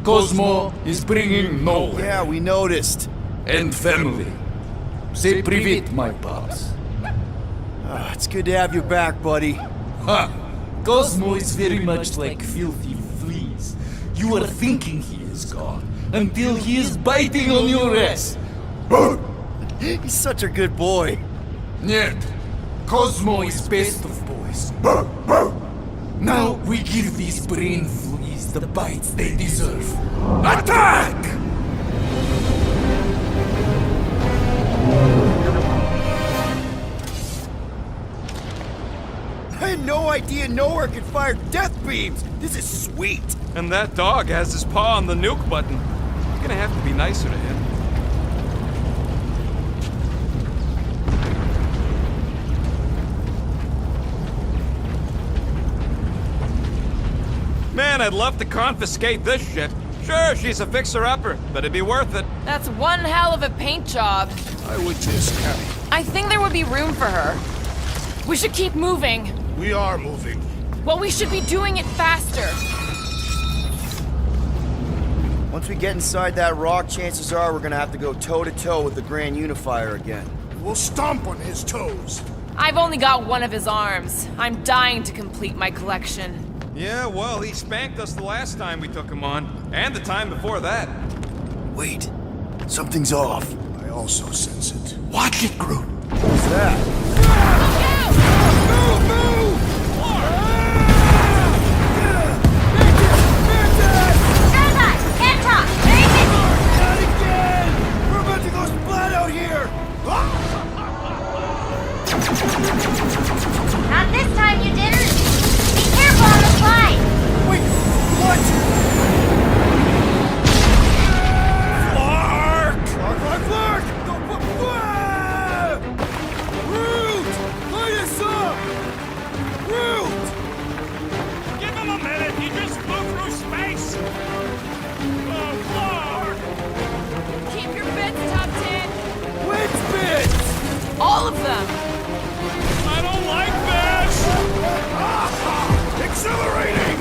J: Cosmo is bringing nowhere.
A: Yeah, we noticed.
J: And family. Say privet, my pops.
A: It's good to have you back, buddy.
J: Ha! Cosmo is very much like filthy fleas. You are thinking he is gone until he is biting on your ass.
A: He's such a good boy.
J: Нет, Cosmo is best of boys. Now we give these brain fleas the bites they deserve. Attack!
A: I had no idea nowhere could fire death beams. This is sweet.
C: And that dog has his paw on the nuke button. You're gonna have to be nicer to him. Man, I'd love to confiscate this shit. Sure, she's a fixer-upper, but it'd be worth it.
D: That's one hell of a paint job.
E: I would just carry.
D: I think there would be room for her. We should keep moving.
E: We are moving.
D: Well, we should be doing it faster.
A: Once we get inside that rock, chances are we're gonna have to go toe-to-toe with the Grand Unifier again.
E: We'll stomp on his toes.
D: I've only got one of his arms. I'm dying to complete my collection.
C: Yeah, well, he spanked us the last time we took him on, and the time before that.
A: Wait, something's off.
E: I also sense it.
J: Watch it, Groot.
A: What's that?
B: Shut can't talk. Very busy.
A: Not again! We're about to go splat out here!
B: Not this time, you didn't. Be careful on the slide.
A: Wait, what? Clark! Root! Light us up! Root!
C: Give him a minute, he just flew through space! Oh, Clark!
D: Keep your bits tucked in.
A: Which bits?
D: All of them.
C: I don't like this!
E: Exhilarating!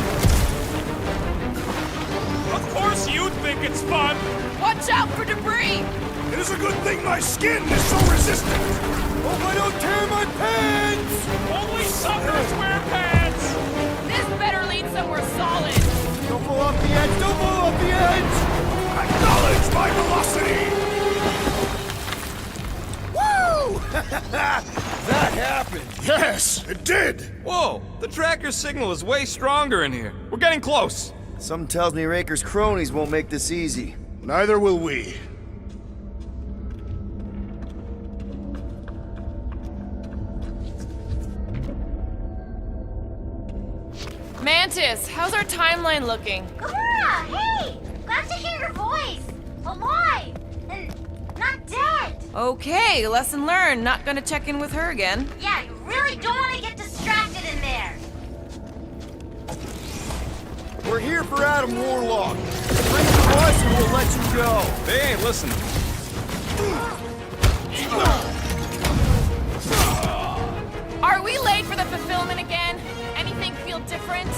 C: Of course you think it's fun!
D: Watch out for debris.
E: It is a good thing my skin is so resistant.
A: Hope I don't tear my pants!
C: Only suckers wear pants!
D: This better lead somewhere solid.
A: Don't fall off the edge! Don't fall off the edge!
E: Acknowledge my velocity!
A: Woo! That happened!
E: Yes, it did!
C: Whoa, the tracker signal is way stronger in here. We're getting close.
A: Something tells me Raker's cronies won't make this easy.
E: Neither will we.
D: Mantis, how's our timeline looking?
B: Gamora, hey! Glad to hear your voice. Alive! And not dead.
I: Okay, lesson learned. Not gonna check in with her again.
B: Yeah, you really don't want to get distracted in there.
A: We're here for Adam Warlock. Bring the us and we'll let you go.
C: They ain't listening.
D: Are we late for the fulfillment again? Anything feel different?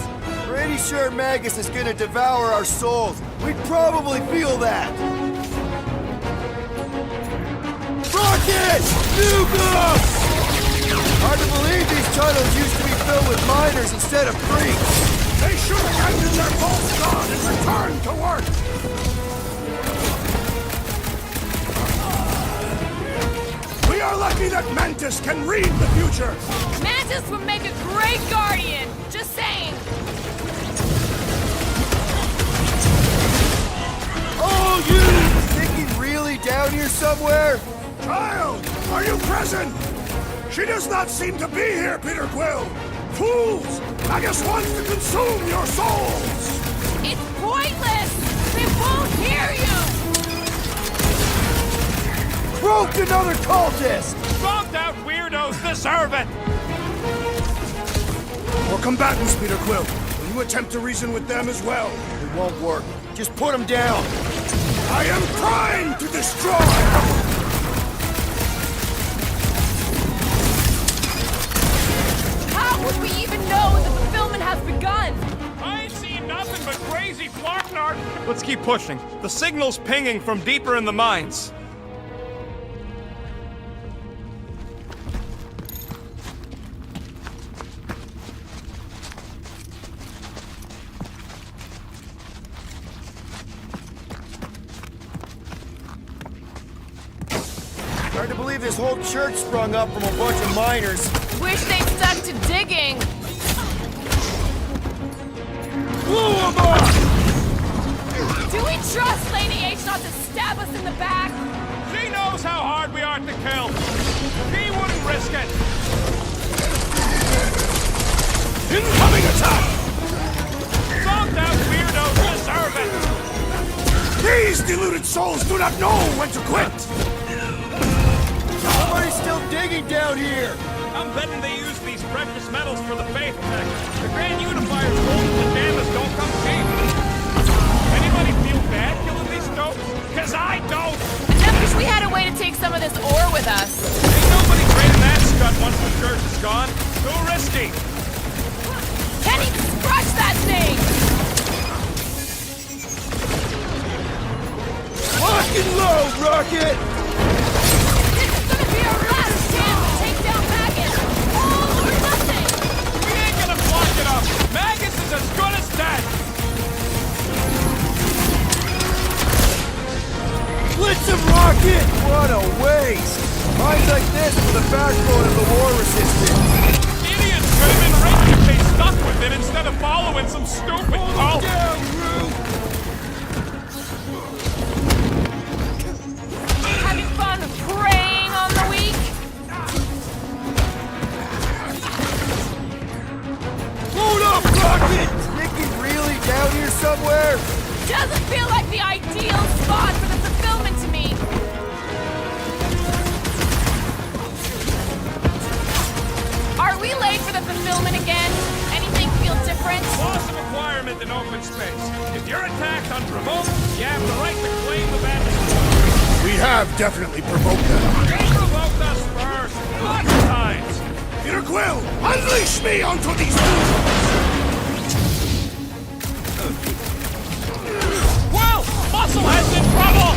A: Pretty sure Magus is gonna devour our souls. We'd probably feel that. Rocket! Nuke! Hard to believe these tunnels used to be filled with miners instead of freaks.
E: They should abandon their false god and return to work! We are lucky that Mantis can read the future!
D: Mantis would make a great guardian. Just saying.
A: Oh, you! Think he's really down here somewhere?
E: Child, are you present? She does not seem to be here, Peter Quill! Fools! Magus wants to consume your souls!
D: It's pointless. They won't hear you.
A: Broke another cultist!
C: Bombed out weirdos deserve it!
E: Or combatants, Peter Quill. Will you attempt to reason with them as well?
A: It won't work. Just put him down.
E: I am trying to destroy!
D: How would we even know the fulfillment has begun?
C: I ain't seen nothing but crazy Flarknart! Let's keep pushing. The signal's pinging from deeper in the mines.
A: Hard to believe this whole church sprung up from a bunch of miners.
D: Wish they'd stuck to digging.
A: Blew him up!
D: Do we trust Lady H not to stab us in the back?
C: She knows how hard we are to kill. She wouldn't risk it.
E: Incoming attack!
C: Bombed out weirdos deserve it!
E: These deluded souls do not know when to quit!
A: Somebody's still digging down here!
C: I'm betting they use these precious metals for the faith tech. The Grand Unifier's gold pajamas don't come cheap. Anybody feel bad killing these dopes? Cause I don't!
D: I wish we had a way to take some of this ore with us.
C: Ain't nobody trading that scut once the church is gone. Too risky.
D: can't even scratch that thing!
A: Lock and load, Rocket!
D: This is gonna be our last chance to take down Magus! All or nothing!
C: We ain't gonna block it up! Magus is as good as dead!
A: Blitz him, Rocket! What a waste! Lines like this were the backbone of the war resistance.
C: Idiots could have been rich if they stuck with it instead of following some stupid cult!
A: Down, Groot!
D: Having fun preying on the weak?
A: Load up, Rocket! Is Nicky really down here somewhere?
D: Doesn't feel like the ideal spot for the fulfillment to me. Are we late for the fulfillment again? Anything feel different?
C: Loss of requirement in open space. If you're attacked unprovoked, you have the right to claim the battle.
E: We have definitely provoked them.
C: They provoked us first, lots of times.
E: Peter Quill, unleash me onto these fools!
C: Well, Musclehead's in trouble!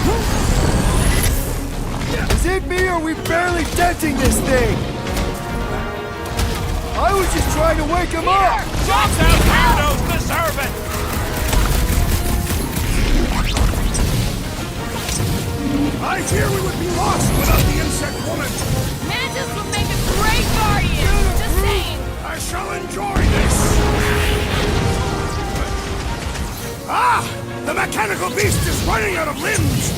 A: Is it me or are we barely denting this thing? I was just trying to wake him up!
C: Jobs out weirdos deserve it!
E: I fear we would be lost without the insect woman!
D: Mantis would make a great guardian. Just saying.
E: I shall enjoy this! Ah! The mechanical beast is running out of limbs!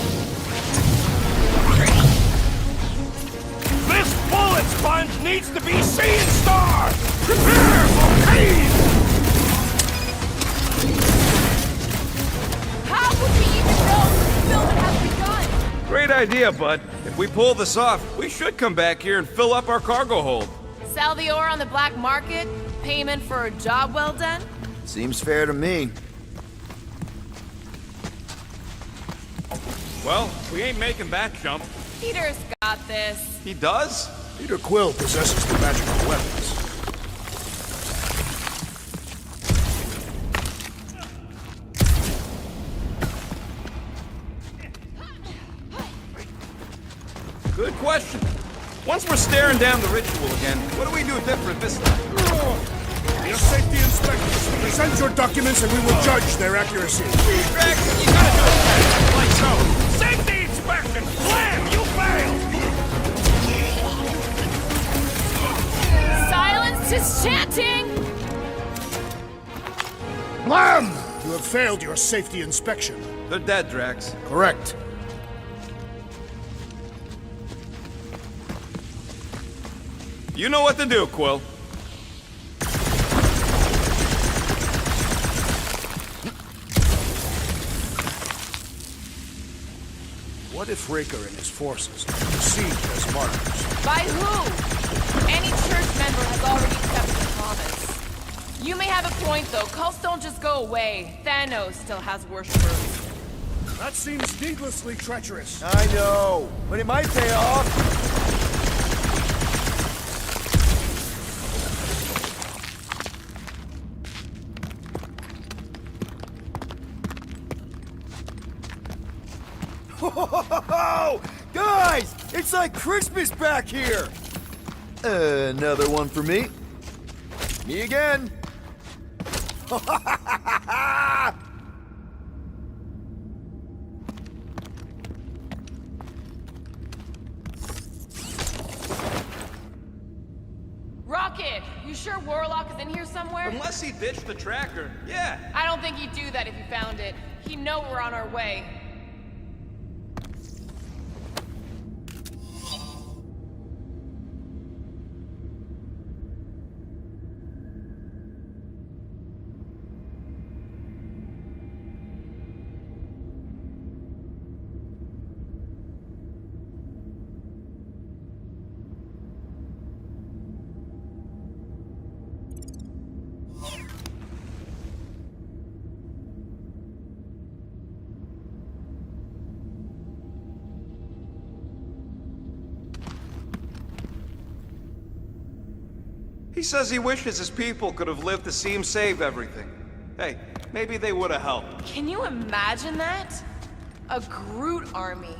C: This bullet sponge needs to be seeing stars!
E: Prepare for pain!
D: How would we even know the fulfillment has begun?
C: Great idea, bud. If we pull this off, we should come back here and fill up our cargo hold.
D: Sell the ore on the black market? Payment for a job well done?
A: Seems fair to me.
C: Well, we ain't making that jump.
D: Peter's got this.
C: He does?
E: Peter Quill possesses the magical weapons.
C: Good question. Once we're staring down the ritual again, what do we do different this time?
E: Your safety inspectors, present your documents and we will judge their accuracy.
C: Drax, you gotta do it like so. Safety inspection! Blam! You failed!
D: Silence is chanting!
E: Blam! You have failed your safety inspection.
C: They're dead, Drax.
E: Correct.
C: You know what to do, Quill.
E: What if Raker and his forces are perceived as martyrs?
D: By who? Any church member has already accepted the promise. You may have a point, though. Cults don't just go away. Thanos still has worshippers.
E: That seems needlessly treacherous.
A: I know, but it might pay off. Oh, guys, it's like Christmas back here. Another one for me. Me again.
D: Rocket, you sure Warlock is in here somewhere?
C: Unless he ditched the tracker, yeah.
D: I don't think he'd do that if he found it. He'd know we're on our way.
C: He says he wishes his people could have lived to see him save everything. Hey, maybe they would have helped.
D: Can you imagine that? A Groot army.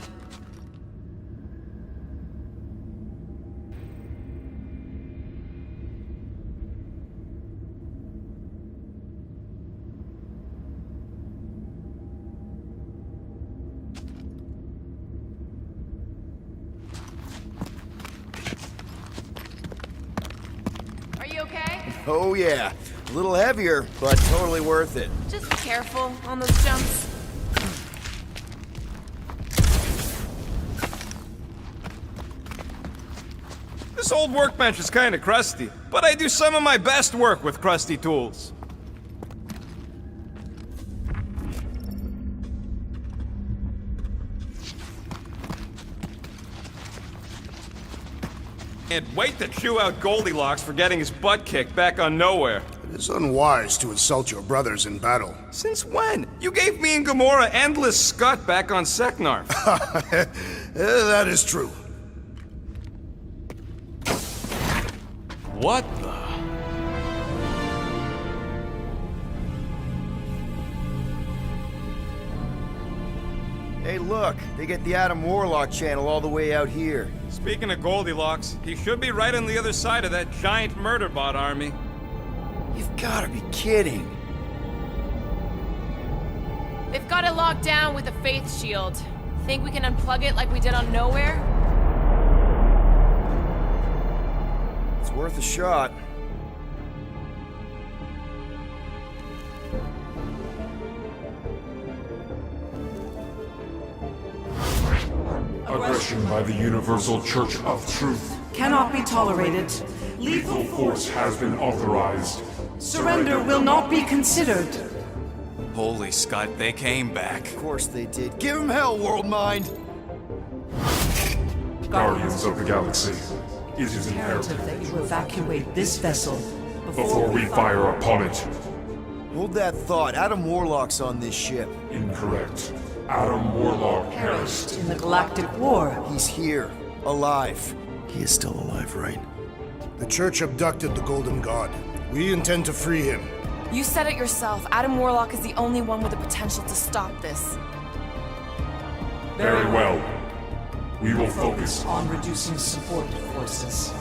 D: Are you okay?
A: Oh yeah, a little heavier, but totally worth it.
D: Just be careful on those jumps.
C: This old workbench is kinda crusty, but I do some of my best work with crusty tools. Can't wait to chew out Goldilocks for getting his butt kicked back on Nowhere.
E: It is unwise to insult your brothers in battle.
C: Since when? You gave me and Gamora endless scut back on Seknarf.
E: That is true.
J: What the?
A: Hey look, they get the Adam Warlock channel all the way out here.
C: Speaking of Goldilocks, he should be right on the other side of that giant murder bot army.
A: You've gotta be kidding.
D: They've got it locked down with a faith shield. Think we can unplug it like we did on Nowhere?
A: It's worth a shot.
K: Aggression by the Universal Church of Truth.
L: Cannot be tolerated.
K: Lethal force has been authorized.
L: Surrender will not be considered.
G: Holy Scott, they came back.
A: Of course they did. Give him hell, World Mind!
K: Guardians of the Galaxy, it is
L: Imperative
K: imperative
L: that you evacuate this vessel
K: before we fire upon it.
A: Hold that thought. Adam Warlock's on this ship.
K: Incorrect. Adam Warlock
L: perished in the Galactic War.
A: He's here. Alive. He is still alive, right?
E: The Church abducted the Golden God. We intend to free him.
D: You said it yourself. Adam Warlock is the only one with the potential to stop this.
K: Very well. We will focus
L: On reducing support forces.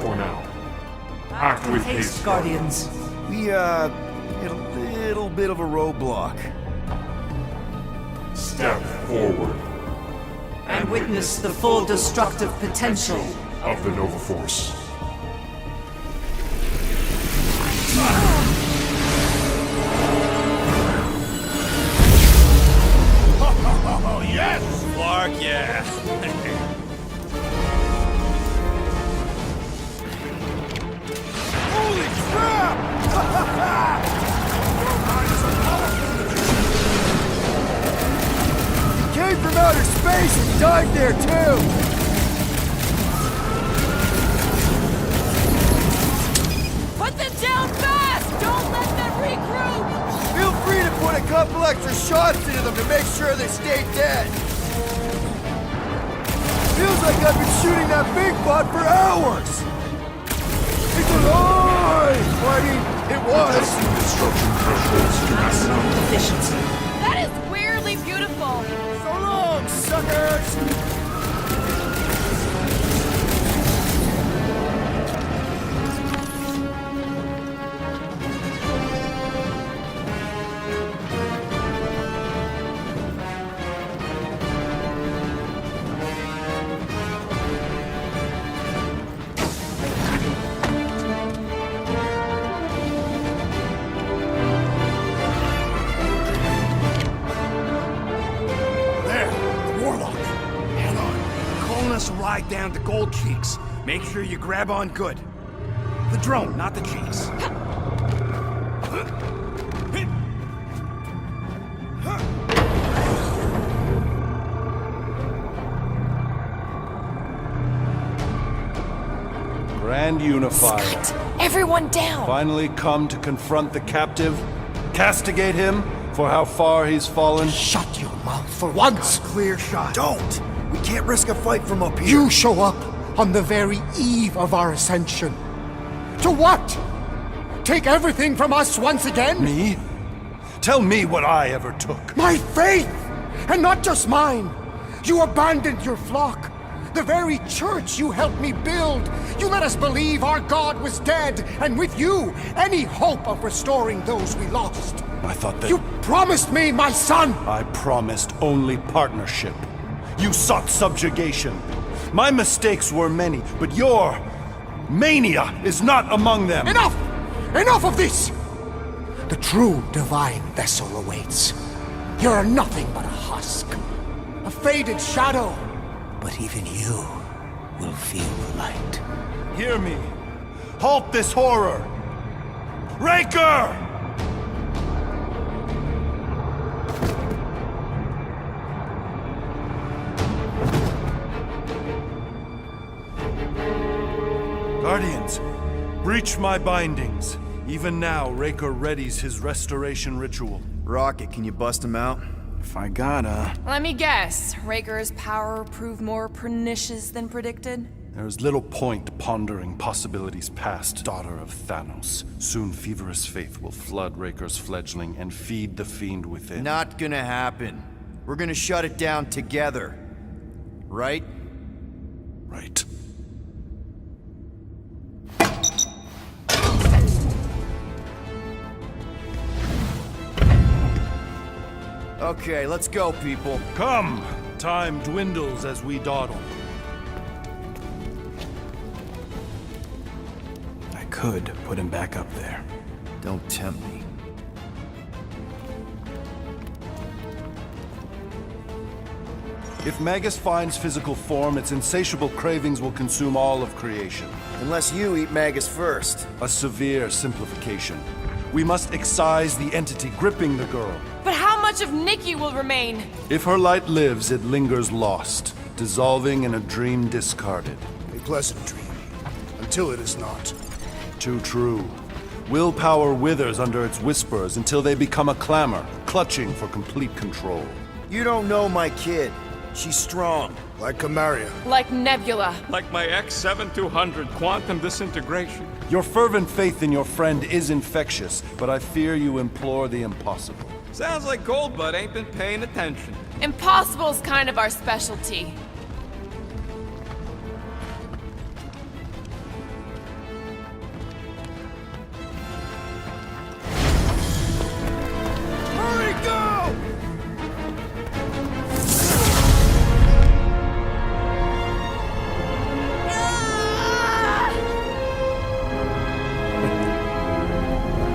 K: for now. Act with haste,
L: Guardians.
A: We, hit a little bit of a roadblock.
K: Step forward
L: And witness the full destructive potential.
K: of the Nova Force.
C: Oh, yes! Clark, yeah.
A: Holy crap! He came from outer space and died there too!
D: Put them down fast! Don't let them regroup!
A: Feel free to put a couple extra shots into them to make sure they stay dead. Feels like I've been shooting that big bot for hours. It's alive! Well, I mean, it was.
K: Destruction thresholds to maximum.
L: Efficiency.
D: That is weirdly beautiful!
A: So long, suckers!
G: Ride down to Gold Cheeks. Make sure you grab on good. The drone, not the cheeks.
M: Grand Unifier.
D: Everyone down!
M: Finally come to confront the captive, castigate him for how far he's fallen.
E: Shut your mouth for once!
A: Clear shot. Don't! We can't risk a fight from up here.
E: You show up on the very eve of our ascension. To what? Take everything from us once again?
M: Me? Tell me what I ever took.
E: My faith! And not just mine! You abandoned your flock. The very church you helped me build. You let us believe our God was dead, and with you, any hope of restoring those we lost.
M: I thought that...
E: You promised me my son!
M: I promised only partnership. You sought subjugation. My mistakes were many, but your mania is not among them.
E: Enough! Enough of this! The true divine vessel awaits. You're nothing but a husk. A faded shadow. But even you will feel the light.
M: Hear me. Halt this horror. Raker! Guardians, breach my bindings. Even now, Raker readies his restoration ritual.
A: Rocket, can you bust him out?
G: If I gotta...
D: Let me guess. Raker's power proved more pernicious than predicted?
M: There is little point pondering possibilities past, daughter of Thanos. Soon feverous faith will flood Raker's fledgling and feed the fiend within.
A: Not gonna happen. We're gonna shut it down together. Right?
M: Right.
A: Okay, let's go, people.
M: Come! Time dwindles as we dawdle.
G: I could put him back up there.
A: Don't tempt me.
M: If Magus finds physical form, its insatiable cravings will consume all of creation.
A: Unless you eat Magus first.
M: A severe simplification. We must excise the entity gripping the girl.
D: But how much of Nikki will remain?
M: If her light lives, it lingers lost, dissolving in a dream discarded.
E: A pleasant dream. Until it is not.
M: Too true. Willpower withers under its whispers until they become a clamor, clutching for complete control.
A: You don't know my kid. She's strong.
E: Like Kamaria.
D: Like Nebula.
C: Like my X-7200 quantum disintegration.
M: Your fervent faith in your friend is infectious, but I fear you implore the impossible.
C: Sounds like Goldbud ain't been paying attention.
D: Impossible's kind of our specialty.
E: Hurry, go!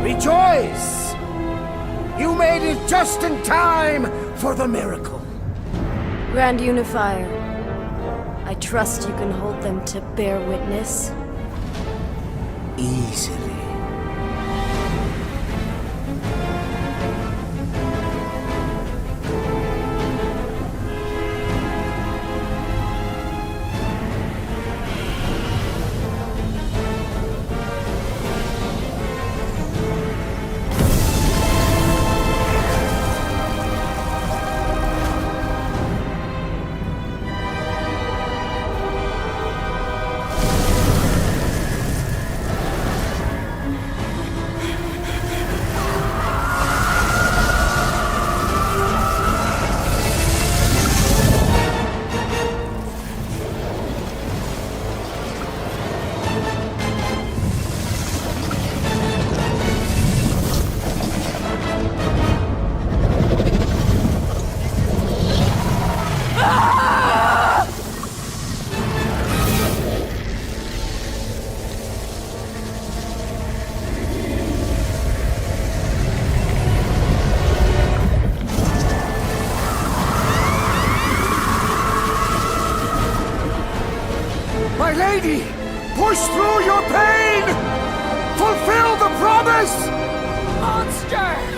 E: Rejoice! You made it just in time for the miracle.
N: Grand Unifier, I trust you can hold them to bear witness.
E: Easily. My lady, push through your pain! Fulfill the promise!
D: Monster!